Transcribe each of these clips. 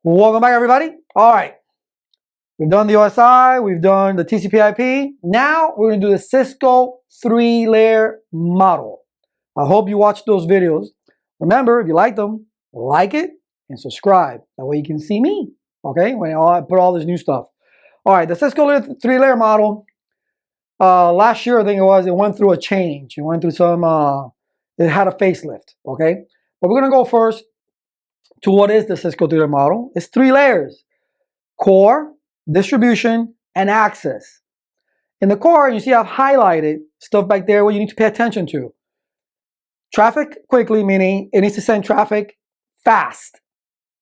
Welcome back, everybody. All right, we've done the OSI, we've done the TCP/IP. Now we're going to do the Cisco 3-layer model. I hope you watched those videos. Remember, if you like them, like it and subscribe. That way you can see me, okay, when I put all this new stuff. All right, the Cisco 3-layer model, last year I think it went through a change. It went through some, it had a facelift, okay? But we're going to go first to what is the Cisco 3-layer model. It's 3 layers: core, distribution, and access. In the core, you see I've highlighted stuff back there where you need to pay attention to. Traffic quickly, meaning it needs to send traffic fast.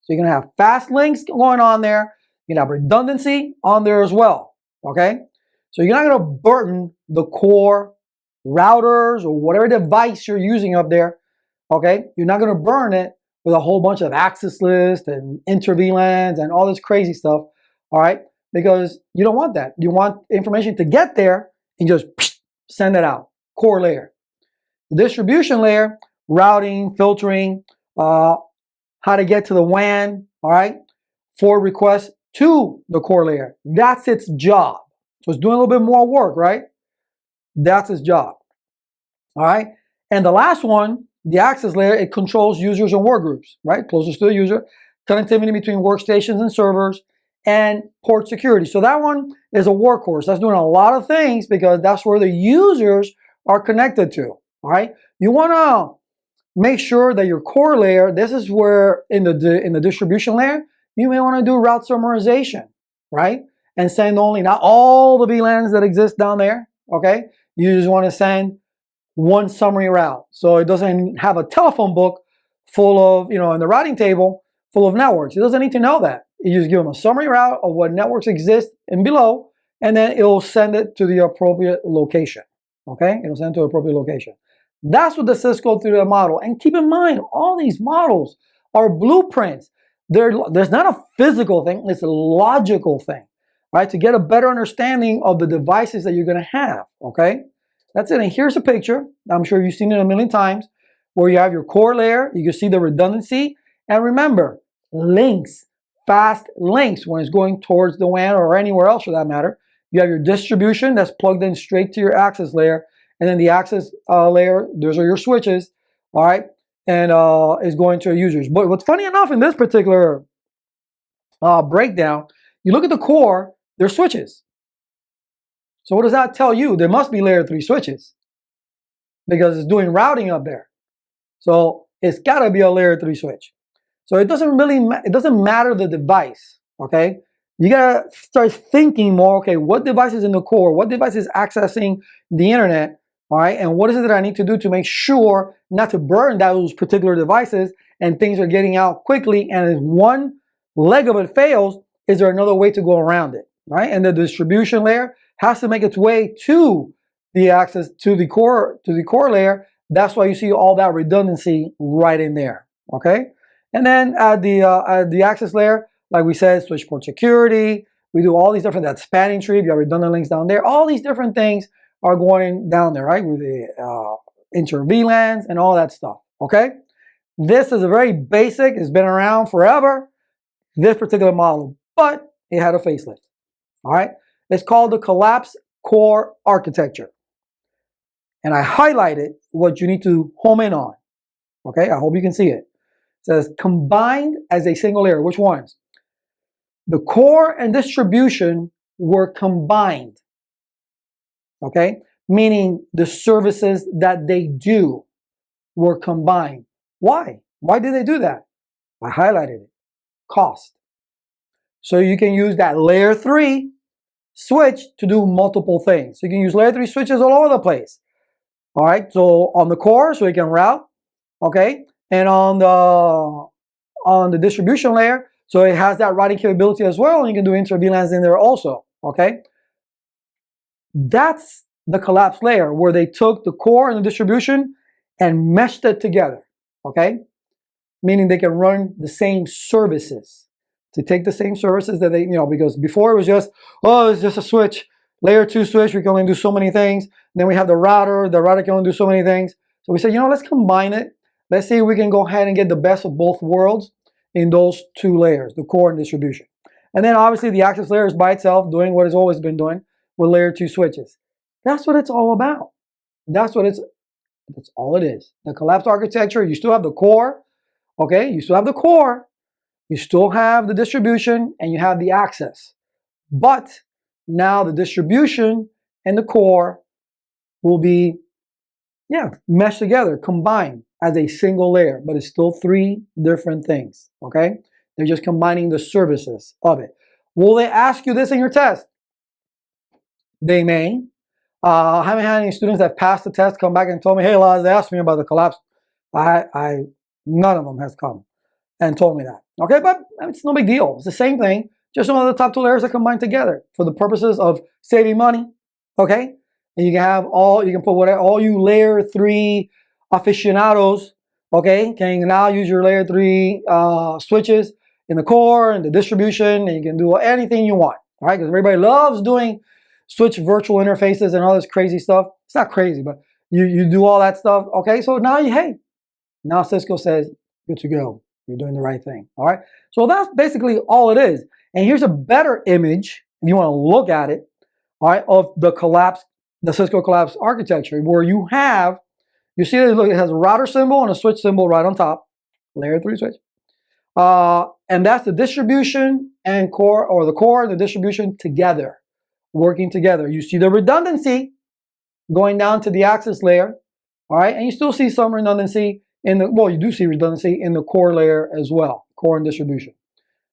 So you're going to have fast links going on there. You're going to have redundancy on there as well, okay? So you're not going to burden the core routers or whatever device you're using up there, okay? You're not going to burn it with a whole bunch of access lists and inter-VLANs and all this crazy stuff, all right? Because you don't want that. You want information to get there and just send it out. Core layer. The distribution layer, routing, filtering, how to get to the WAN, all right? Forward requests to the core layer. That's its job. So it's doing a little bit more work, right? That's its job, all right? And the last one, the access layer, it controls users and workgroups, right? Closest to the user, connectivity between workstations and servers, and port security. So that one is a workhorse. That's doing a lot of things because that's where the users are connected to, all right? You want to make sure that your core layer, this is where in the distribution layer, you may want to do route summarization, right? And send only, not all the VLANs that exist down there, okay? You just want to send one summary route. So it doesn't have a telephone book full of, in the routing table, full of networks. It doesn't need to know that. You just give them a summary route of what networks exist and below, and then it'll send it to the appropriate location, okay? It'll send it to the appropriate location. That's what the Cisco 3-layer model. And keep in mind, all these models are blueprints. There's not a physical thing, it's a logical thing, right? To get a better understanding of the devices that you're gonna have, okay? That's it. And here's a picture. I'm sure you've seen it a million times where you have your core layer. You can see the redundancy. And remember, links, fast links when it's going towards the WAN or anywhere else for that matter. You have your distribution that's plugged in straight to your access layer. And then the access layer, those are your switches, all right? And is going to your users. But what's funny enough in this particular breakdown, you look at the core, there's switches. So what does that tell you? There must be layer 3 switches because it's doing routing up there. So it's got to be a layer 3 switch. So it doesn't matter the device, okay? You got to start thinking more, okay, what device is in the core? What device is accessing the internet, all right? And what is it that I need to do to make sure not to burn those particular devices and things are getting out quickly, and if one leg of it fails, is there another way to go around it, right? And the distribution layer has to make its way to the access to the core layer. That's why you see all that redundancy right in there. Okay, and then at the access layer, like we said, switch port security. We do all these different, that spanning tree. You have redundant links down there. All these different things are going down there, right? With the inter VLANs and all that stuff. Okay, this is a very basic. It's been around forever. This particular model, but it had a facelift. All right. It's called the collapsed core architecture. And I highlighted what you need to home in on. Okay, I hope you can see it. It says combined as a single layer. Which ones? The core and distribution were combined. Okay, meaning the services that they do were combined. Why? Why did they do that? I highlighted it. Cost. So you can use that layer 3 switch to do multiple things. So you can use layer 3 switches all over the place. All right, so on the core, so you can route, okay, and on the distribution layer, so it has that routing capability as well, and you can do inter-VLANs in there also, okay. That's the collapse layer where they took the core and the distribution and meshed it together, okay, meaning they can run the same services. To take the same services that they, because before it was just, oh, it's just a switch, layer 2 switch, we can only do so many things. And then we have the router can only do so many things. So we said, let's combine it. Let's see if we can go ahead and get the best of both worlds. in those two layers, the core and distribution. And then obviously the access layer is by itself doing what it's always been doing with layer 2 switches. That's what it's all about. That's all it is. The collapsed architecture, you still have the core, okay? You still have the core, you still have the distribution, and you have the access. But now the distribution and the core will be, meshed together, combined as a single layer, but it's still three different things, okay? They're just combining the services of it. Will they ask you this in your test? They may. I haven't had any students that passed the test come back and told me, hey, Laz, they asked me about the collapse. None of them has come and told me that. Okay, but it's no big deal. It's the same thing. Just one of the top two layers are combined together for the purposes of saving money. Okay, and you can have you can put whatever, all you layer 3 aficionados, okay, can now use your layer 3 switches in the core and the distribution, and you can do anything you want. All right, because everybody loves doing switch virtual interfaces and all this crazy stuff. It's not crazy, but you do all that stuff. Okay, so now now Cisco says, good to go. You're doing the right thing. All right, so that's basically all it is. And here's a better image, if you want to look at it, all right, of the Cisco collapse architecture, where you see that it has a router symbol and a switch symbol right on top, layer 3 switch. And that's the distribution and core, or the core and the distribution together, working together. You see the redundancy going down to the access layer, all right, and you still see some redundancy you do see redundancy in the core layer as well, core and distribution.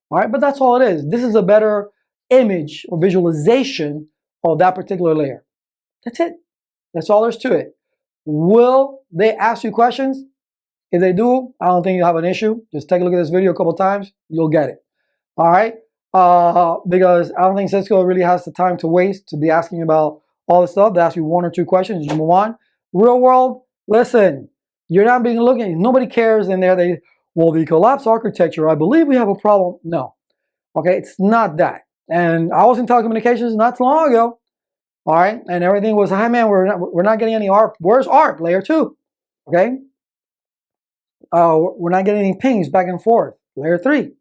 All right, but that's all it is. This is a better image or visualization of that particular layer. That's it. That's all there's to it. Will they ask you questions? If they do, I don't think you'll have an issue. Just take a look at this video a couple times. You'll get it. All right? Because I don't think Cisco really has the time to waste to be asking about all this stuff. They ask you 1 or 2 questions. You move on. Real world, listen. You're not being looking. Nobody cares in there. The collapse architecture, I believe we have a problem. No. Okay, it's not that. And I was in telecommunications not too long ago. All right, and everything was, hey man, we're not getting any ARP. Where's ARP? Layer 2. Okay. We're not getting any pings back and forth. Layer 3.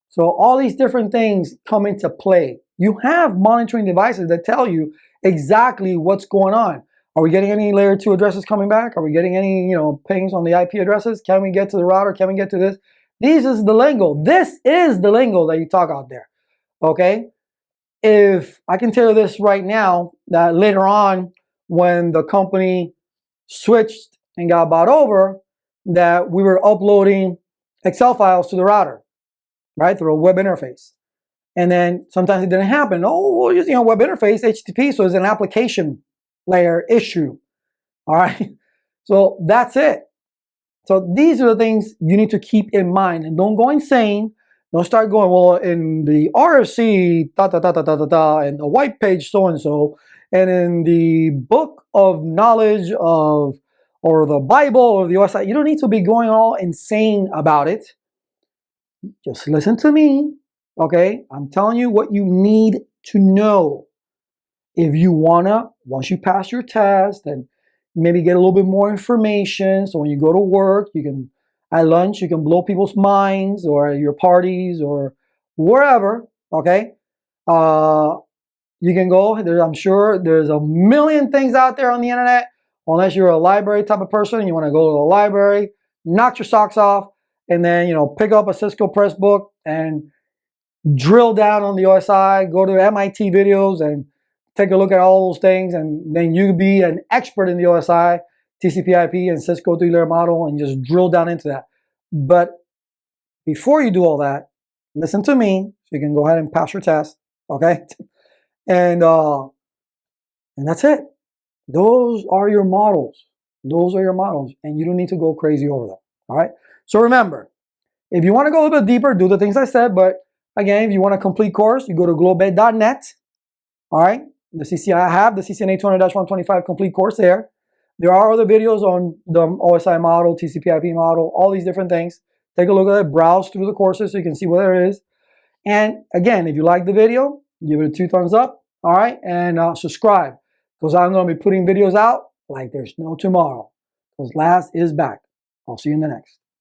So all these different things come into play. You have monitoring devices that tell you exactly what's going on. Are we getting any layer 2 addresses coming back? Are we getting any, pings on the IP addresses? Can we get to the router? Can we get to this? This is the lingo. This is the lingo that you talk out there. Okay? If I can tell you this right now, that later on when the company switched and got bought over, that we were uploading Excel files to the router, right, through a web interface. And then sometimes it didn't happen. Oh, we're using a web interface, HTTP, so it's an application layer issue. All right, so that's it. So these are the things you need to keep in mind, and don't go insane. Don't start going, well, in the RFC, and the white page so-and-so, and in the book of knowledge of, or the Bible or the OSI, you don't need to be going all insane about it. Just listen to me, okay? I'm telling you what you need to know. If you wanna, once you pass your test and maybe get a little bit more information, so when you go to work, you can, at lunch, you can blow people's minds, or at your parties, or wherever, okay? You can go, I'm sure there's a million things out there on the internet, unless you're a library type of person, you wanna go to the library, knock your socks off, and then, pick up a Cisco Press book and drill down on the OSI, go to MIT videos and take a look at all those things, and then you be an expert in the OSI, TCP/IP, and Cisco 3-layer model, and just drill down into that. But before you do all that, listen to me, so you can go ahead and pass your test, okay? And that's it. Those are your models. Those are your models, and you don't need to go crazy over them, all right? So remember, if you want to go a little bit deeper, do the things I said, but again, if you want a complete course, you go to globed.net, all right? I have the CCNA 200-125 complete course there. There are other videos on the OSI model, TCP/IP model, all these different things. Take a look at it, browse through the courses so you can see what there is. And again, if you like the video, give it a 2 thumbs up, all right? And subscribe, because I'm going to be putting videos out like there's no tomorrow. Because Laz is back. I'll see you in the next.